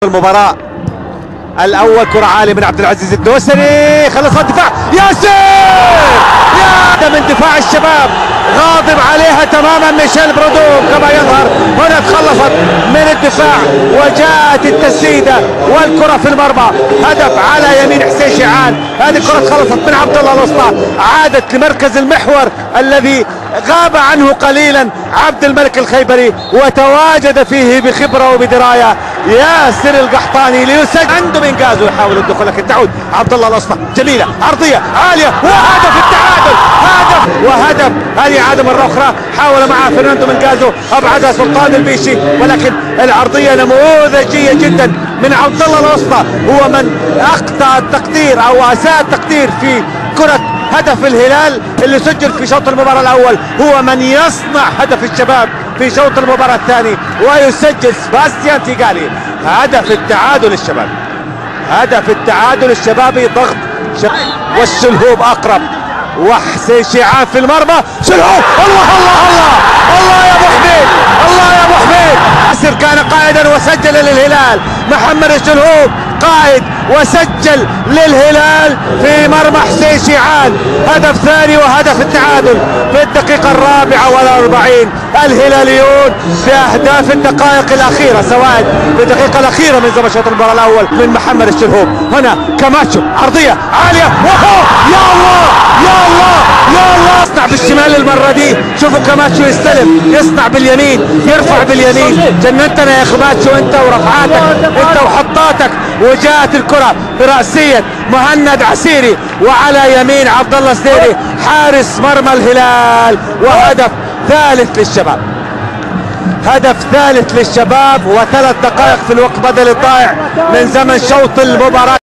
المباراة الأول كرة عالية من عبد العزيز الدوسري، خلصها الدفاع ياسر، يا من دفاع الشباب غاضب عليها تماما ميشيل برودو كما يظهر. هنا تخلصت من الدفاع وجاءت التسديدة والكرة في المرمى، هدف على يمين حسين شيعان. هذه الكرة تخلصت من عبد الله الوسطى، عادت لمركز المحور الذي غاب عنه قليلا عبد الملك الخيبري وتواجد فيه بخبرة وبدراية ياسر القحطاني ليسجل. عنده بنغازو يحاول الدخول لكن تعود عبد الله الوسطى، جميلة عرضية عالية وهدف التعادل، وهدف. هذه عادة مرة أخرى حاول معها فرناندو بنغازو، أبعدها سلطان البيشي، ولكن العرضية نموذجية جدا من عبد الله الوسطى. هو من أخطأ التقدير أو أساء التقدير في كرة هدف الهلال اللي سجل في شوط المباراة الأول، هو من يصنع هدف الشباب في شوط المباراة الثاني ويسجل سباستيان تيغالي هدف التعادل للشباب. هدف التعادل الشبابي، ضغط والشلهوب أقرب وحسين شيعان في المرمى، شلهوب، الله الله الله الله يا ابو حميد، الله يا ابو حميد. ياسر كان قائدا وسجل للهلال، محمد الشلهوب قائد وسجل للهلال في مرمى حسين شيعان، هدف ثاني وهدف التعادل في الدقيقة 44. الهلاليون بأهداف الدقائق الأخيرة، سواء في الدقيقة الأخيرة من زمن شوط المباراة الأول من محمد الشلهوب. هنا كاماتشو عرضية عالية، يا الله يا الله يا الله، يصنع بالشمال المرة دي. شوفوا كاماتشو يستلم، يصنع باليمين، يرفع باليمين. جننتنا يا كاماتشو انت ورفعاتك، انت وحطاتك. وجاءت الكرة برأسية مهند عسيري وعلى يمين عبد الله سديري حارس مرمى الهلال، وهدف ثالث للشباب. هدف ثالث للشباب، وثلاث دقائق في الوقت بدل الضائع من زمن شوط المباراة.